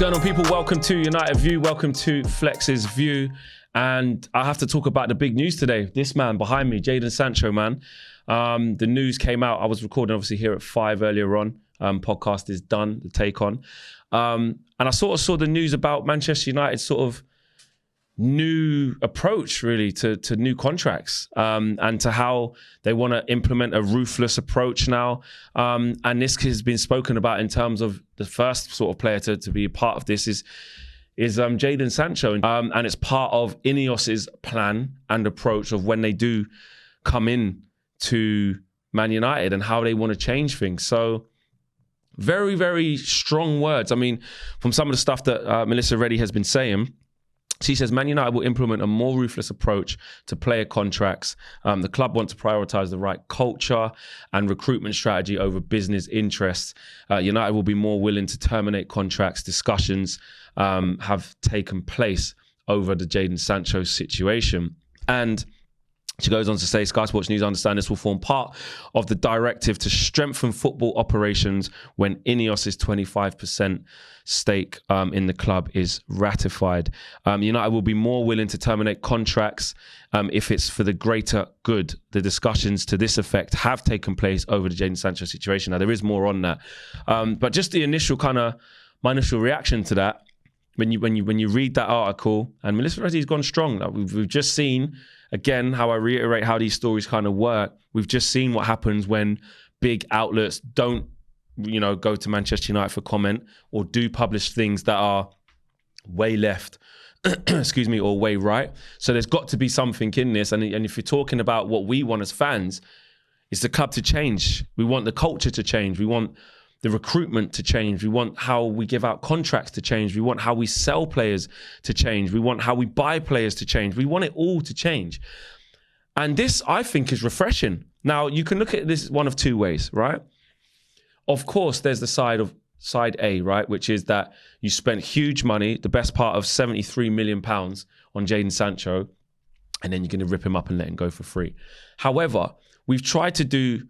going on, people? Welcome to United View. Welcome to Flex's View. And I have to talk about the big news today. This man behind me, Jadon Sancho, man. The news came out. I was recording, obviously, here at 5 earlier on. Podcast is done, the take on. And I sort of saw the news about Manchester United's sort of new approach, really, to new contracts and to how they want to implement a ruthless approach now. And this has been spoken about in terms of the first sort of player to be a part of this is Jadon Sancho. And it's part of Ineos's plan and approach of when they do come in to Man United and how they want to change things. So very, very strong words. I mean, from some of the stuff that Melissa Reddy has been saying, she says Man United will implement a more ruthless approach to player contracts. The club want to prioritise the right culture and recruitment strategy over business interests. United will be more willing to terminate contracts. Discussions have taken place over the Jadon Sancho situation. And she goes on to say, Sky Sports News understand this will form part of the directive to strengthen football operations when Ineos's 25% stake in the club is ratified. United will be more willing to terminate contracts if it's for the greater good. The discussions to this effect have taken place over the Jadon Sancho situation. Now, there is more on that. But just the initial my initial reaction to that, when you read that article, and Melissa Reddy's gone strong. Like we've just seen, again, how I reiterate how these stories kind of work. We've just seen what happens when big outlets don't, go to Manchester United for comment or do publish things that are way left, excuse me, or way right. So there's got to be something in this. And if you're talking about what we want as fans, it's the club to change. We want the culture to change. We want the recruitment to change. We want how we give out contracts to change. We want how we sell players to change. We want how we buy players to change. We want it all to change. And this, I think, is refreshing. Now, you can look at this one of two ways, right? Of course, there's the side A, right? Which is that you spent huge money, the best part of £73 million on Jadon Sancho, and then you're going to rip him up and let him go for free. However, we've tried to do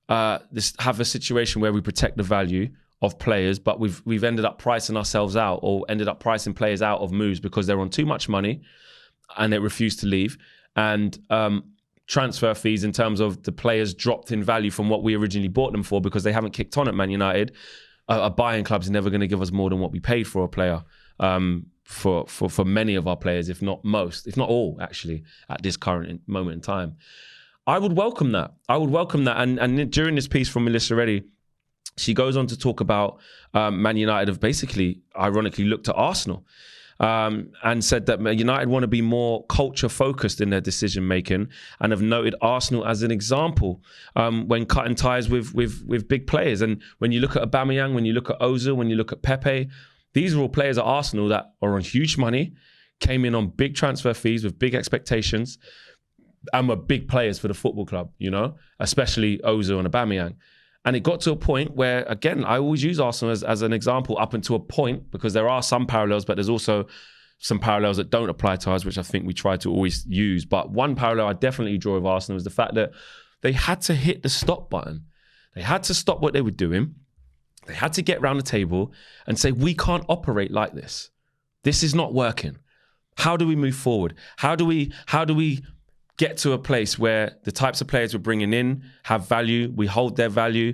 have a situation where we protect the value of players, but we've ended up pricing ourselves out, or ended up pricing players out of moves because they're on too much money and they refuse to leave. And transfer fees in terms of the players dropped in value from what we originally bought them for because they haven't kicked on at Man United. A buying club's never going to give us more than what we paid for a player. For many of our players, if not most, if not all, actually, at this current moment in time. I would welcome that. And during this piece from Melissa Reddy, she goes on to talk about Man United have basically, ironically, looked at Arsenal and said that United want to be more culture-focused in their decision-making and have noted Arsenal as an example when cutting ties with big players. And when you look at Aubameyang, when you look at Ozil, when you look at Pepe, these are all players at Arsenal that are on huge money, came in on big transfer fees with big expectations, and were big players for the football club, especially Ozil and Aubameyang. And it got to a point where, again, I always use Arsenal as an example up until a point, because there are some parallels, but there's also some parallels that don't apply to us, which I think we try to always use. But one parallel I definitely draw with Arsenal is the fact that they had to hit the stop button. They had to stop what they were doing. They had to get around the table and say, we can't operate like this. This is not working. How do we move forward? How do we get to a place where the types of players we're bringing in have value, we hold their value,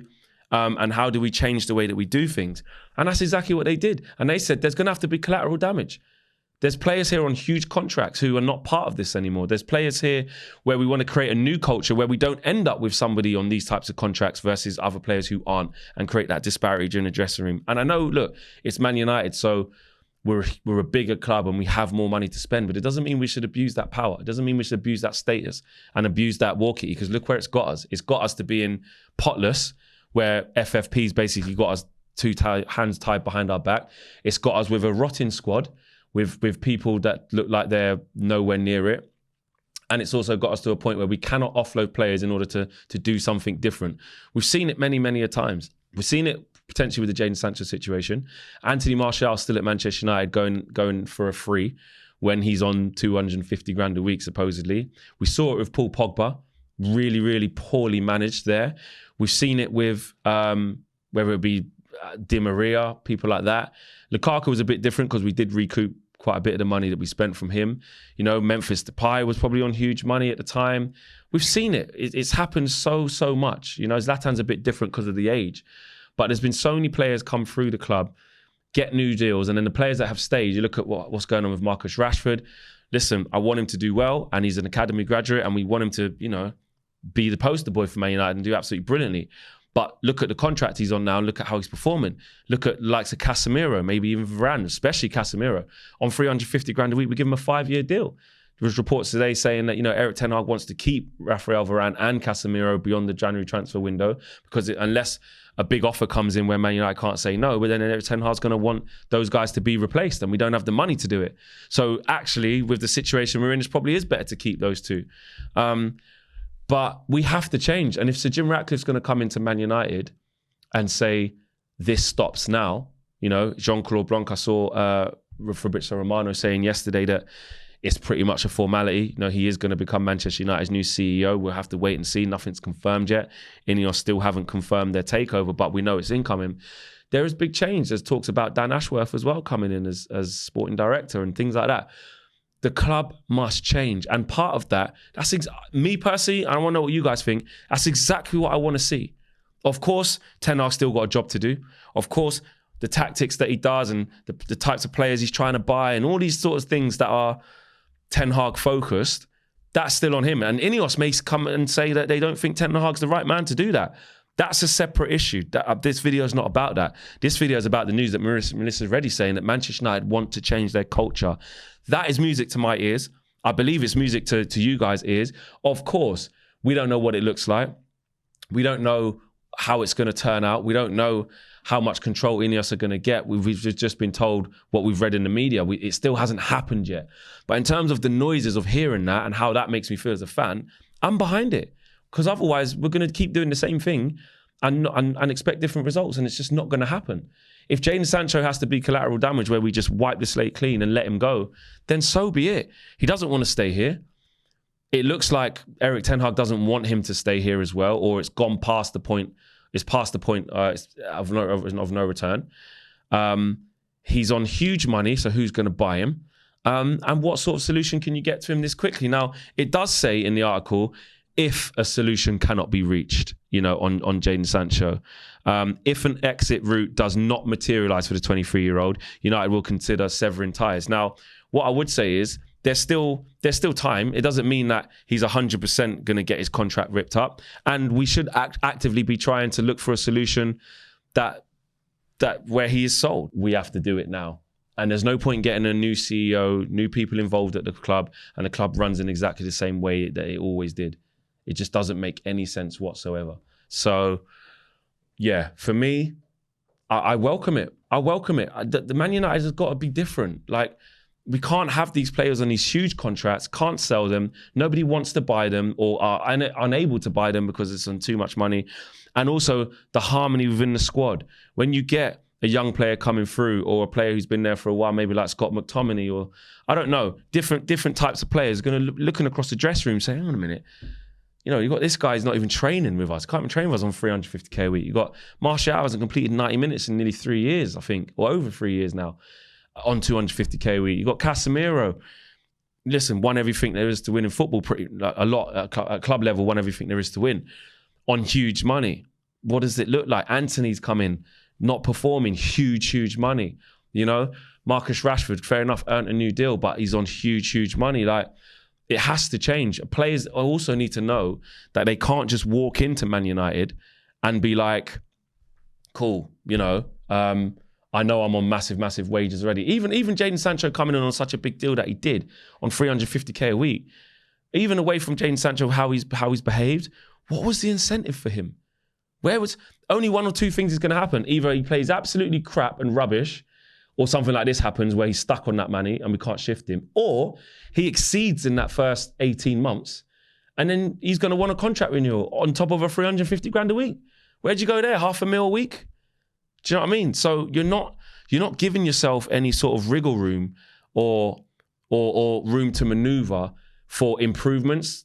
and how do we change the way that we do things? And that's exactly what they did. And they said there's going to have to be collateral damage. There's players here on huge contracts who are not part of this anymore. There's players here where we want to create a new culture where we don't end up with somebody on these types of contracts versus other players who aren't, and create that disparity during the dressing room. And I know, look, it's Man United, so we're a bigger club and we have more money to spend, but it doesn't mean we should abuse that power. It doesn't mean we should abuse that status and abuse that walkie, because look where it's got us. It's got us to being potless, where FFP's basically got us hands tied behind our back. It's got us with a rotting squad, with people that look like they're nowhere near it. And it's also got us to a point where we cannot offload players in order to do something different. We've seen it many, many a times. We've seen it potentially with the Jadon Sancho situation. Anthony Martial still at Manchester United going for a free when he's on 250 grand a week, supposedly. We saw it with Paul Pogba, really, really poorly managed there. We've seen it with, whether it be Di Maria, people like that. Lukaku was a bit different because we did recoup quite a bit of the money that we spent from him. You know, Memphis Depay was probably on huge money at the time. We've seen it. It's happened so much. You know, Zlatan's a bit different because of the age. But there's been so many players come through the club, get new deals, and then the players that have stayed, you look at what's going on with Marcus Rashford. Listen, I want him to do well, and he's an academy graduate, and we want him to, you know, be the poster boy for Man United and do absolutely brilliantly. But look at the contract he's on now and look at how he's performing. Look at the likes of Casemiro, maybe even Varane, especially Casemiro. On 350 grand a week, we give him a 5-year deal. There was reports today saying that, you know, Erik Ten Hag wants to keep Rafael Varane and Casemiro beyond the January transfer window because unless a big offer comes in where Man United can't say no, but then Erik Ten Hag's going to want those guys to be replaced and we don't have the money to do it. So actually, with the situation we're in, it probably is better to keep those two. But we have to change. And if Sir Jim Ratcliffe's going to come into Man United and say, this stops now, you know, Jean-Claude Blanc, I saw Fabrizio Romano saying yesterday that it's pretty much a formality. You know, he is going to become Manchester United's new CEO. We'll have to wait and see. Nothing's confirmed yet. Ineos still haven't confirmed their takeover, but we know it's incoming. There is big change. There's talks about Dan Ashworth as well coming in as sporting director and things like that. The club must change. And part of that, me personally, I want to know what you guys think, that's exactly what I want to see. Of course, Ten Hag's still got a job to do. Of course, the tactics that he does and the types of players he's trying to buy and all these sorts of things that are Ten Hag focused, that's still on him. And Ineos may come and say that they don't think Ten Hag's the right man to do that. That's a separate issue. This video is not about that. This video is about the news that Melissa Reddy saying that Manchester United want to change their culture. That is music to my ears. I believe it's music to you guys' ears. Of course, we don't know what it looks like. We don't know how it's going to turn out. We don't know how much control Ineos are going to get. We've just been told what we've read in the media. It still hasn't happened yet. But in terms of the noises of hearing that and how that makes me feel as a fan, I'm behind it. Because otherwise, we're going to keep doing the same thing and expect different results, and it's just not going to happen. If Jadon Sancho has to be collateral damage where we just wipe the slate clean and let him go, then so be it. He doesn't want to stay here. It looks like Erik Ten Hag doesn't want him to stay here as well, or it's gone past the point. It's past the point of no return. He's on huge money, so who's going to buy him? And what sort of solution can you get to him this quickly? Now, it does say in the article, if a solution cannot be reached, you know, on Jadon Sancho. If an exit route does not materialise for the 23-year-old, United will consider severing ties. Now, what I would say is there's still time. It doesn't mean that he's 100% going to get his contract ripped up. And we should actively be trying to look for a solution that where he is sold. We have to do it now. And there's no point getting a new CEO, new people involved at the club, and the club runs in exactly the same way that it always did. It just doesn't make any sense whatsoever. So, yeah, for me, I welcome it. I welcome it. The Man United has got to be different. Like, we can't have these players on these huge contracts, can't sell them. Nobody wants to buy them or are unable to buy them because it's on too much money. And also the harmony within the squad. When you get a young player coming through or a player who's been there for a while, maybe like Scott McTominay or, I don't know, different types of players going to looking across the dressing room saying, hang on a minute, you know, you got this guy who's not even training with us. Can't even train with us on 350k a week. You got Martial hasn't completed 90 minutes in nearly 3 years, I think, or over 3 years now, on 250k a week. You got Casemiro. Listen, won everything there is to win in football. A lot at club level, won everything there is to win on huge money. What does it look like? Anthony's coming, not performing, huge money. You know, Marcus Rashford, fair enough, earned a new deal, but he's on huge money. Like, it has to change. Players also need to know that they can't just walk into Man United and be like, cool, you know, I know I'm on massive wages already. Even Jadon Sancho coming in on such a big deal that he did on 350k a week, even away from Jadon Sancho, how he's behaved, what was the incentive for him? Where was only one or two things is going to happen? Either he plays absolutely crap and rubbish, or something like this happens where he's stuck on that money and we can't shift him, or he exceeds in that first 18 months and then he's going to want a contract renewal on top of a 350 grand a week. Where'd you go there? $500,000 a week? Do you know what I mean? So you're not giving yourself any sort of wriggle room or room to maneuver for improvements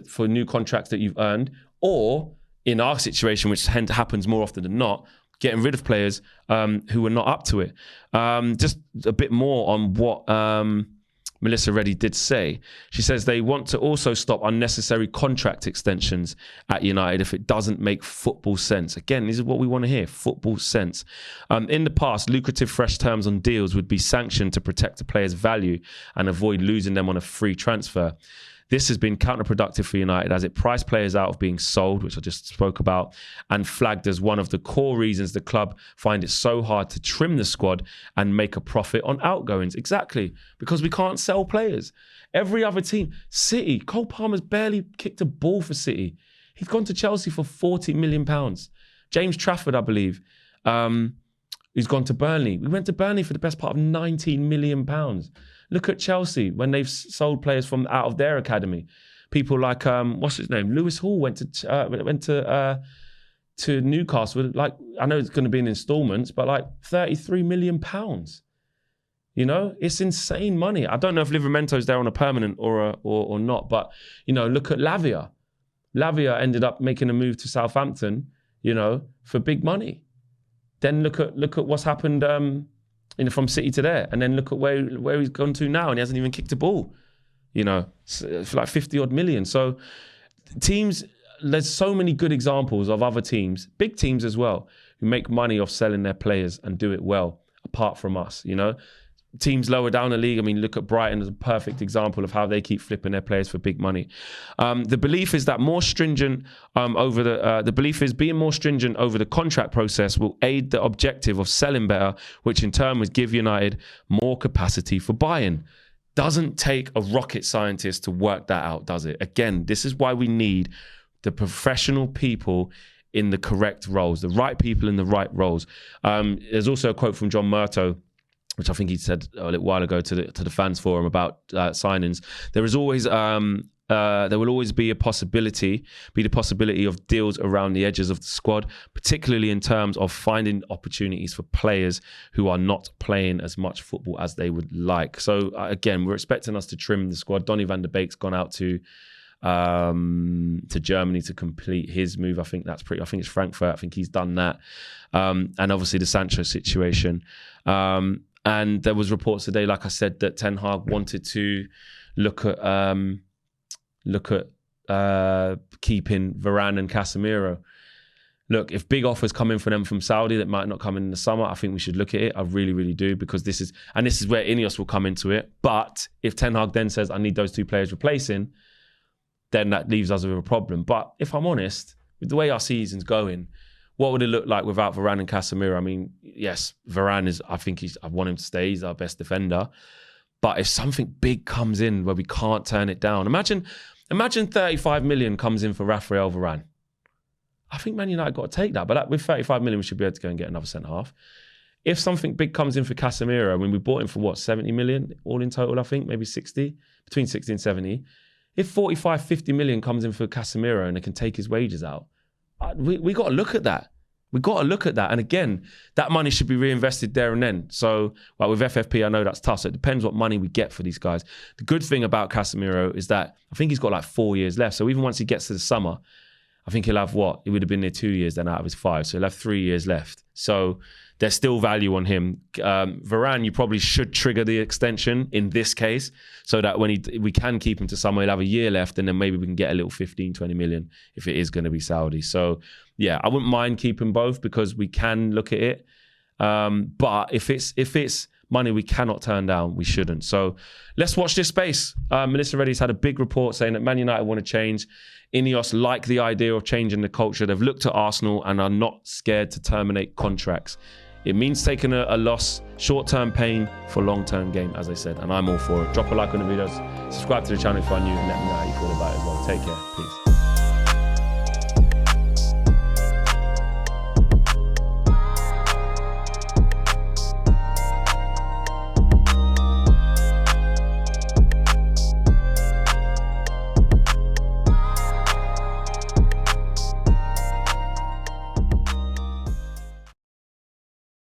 for new contracts that you've earned, or in our situation, which happens more often than not, getting rid of players who were not up to it. Just a bit more on what Melissa Reddy did say. She says they want to also stop unnecessary contract extensions at United if it doesn't make football sense. Again, this is what we want to hear, football sense. In the past, lucrative fresh terms on deals would be sanctioned to protect the player's value and avoid losing them on a free transfer. This has been counterproductive for United as it priced players out of being sold, which I just spoke about, and flagged as one of the core reasons the club find it so hard to trim the squad and make a profit on outgoings. Exactly, because we can't sell players. Every other team, City, Cole Palmer's barely kicked a ball for City. He's gone to Chelsea for £40 million. James Trafford, I believe, he's gone to Burnley. We went to Burnley for the best part of £19 million. Look at Chelsea when they've sold players from out of their academy. People like what's his name? Lewis Hall went to Newcastle. Like, I know it's going to be in instalments, but like £33 million. You know, it's insane money. I don't know if Livramento's there on a permanent or not, but you know, look at Lavia. Lavia ended up making a move to Southampton, you know, for big money. Then look at what's happened. From City to there, and then look at where he's gone to now, and he hasn't even kicked a ball, you know, for like 50 odd million. So teams, there's so many good examples of other teams, big teams as well, who make money off selling their players and do it well, apart from us, you know. Teams lower down the league, I mean, look at Brighton as a perfect example of how they keep flipping their players for big money. The belief is that more stringent the belief is being more stringent over the contract process will aid the objective of selling better, which in turn would give United more capacity for buying. Doesn't take a rocket scientist to work that out, does it? Again, this is why we need the professional people in the correct roles, the right people in the right roles. There's also a quote from John Murtough, which I think he said a little while ago to the fans forum about signings. There is always there will always be the possibility of deals around the edges of the squad, particularly in terms of finding opportunities for players who are not playing as much football as they would like. So again, we're expecting us to trim the squad. Donny van der Beek's gone out to Germany to complete his move. I think it's Frankfurt. I think he's done that. And obviously the Sancho situation. And there was reports today, like I said, that Ten Hag wanted to look at keeping Varane and Casemiro. Look, if big offers come in for them from Saudi that might not come in the summer, I think we should look at it. I really, really do, because this is where Ineos will come into it. But if Ten Hag then says, I need those two players replacing, then that leaves us with a problem. But if I'm honest, with the way our season's going, what would it look like without Varane and Casemiro? I mean, yes, Varane I want him to stay. He's our best defender. But if something big comes in where we can't turn it down, imagine 35 million comes in for Raphael Varane. I think Man United got to take that. But with 35 million, we should be able to go and get another centre-half. If something big comes in for Casemiro, I mean, we bought him for 70 million all in total, I think, maybe 60, between 60 and 70. If 45, 50 million comes in for Casemiro and they can take his wages out, we got to look at that. We got to look at that. And again, that money should be reinvested there and then. So with FFP, I know that's tough. So it depends what money we get for these guys. The good thing about Casemiro is that I think he's got like 4 years left. So even once he gets to the summer, I think he'll have He would have been there 2 years then out of his 5. So he'll have 3 years left. So there's still value on him. Varane, you probably should trigger the extension in this case so that when we can keep him to summer, he'll have a year left, and then maybe we can get a little 15, 20 million if it is going to be Saudi. So yeah, I wouldn't mind keeping both because we can look at it. But if it's money we cannot turn down, we shouldn't. So let's watch this space. Melissa Reddy's had a big report saying that Man United want to change. Ineos like the idea of changing the culture. They've looked at Arsenal and are not scared to terminate contracts. It means taking a loss, short-term pain for long-term gain, as I said, and I'm all for it. Drop a like on the videos, subscribe to the channel if you're new, and let me know how you feel about it as well. Take care. Peace.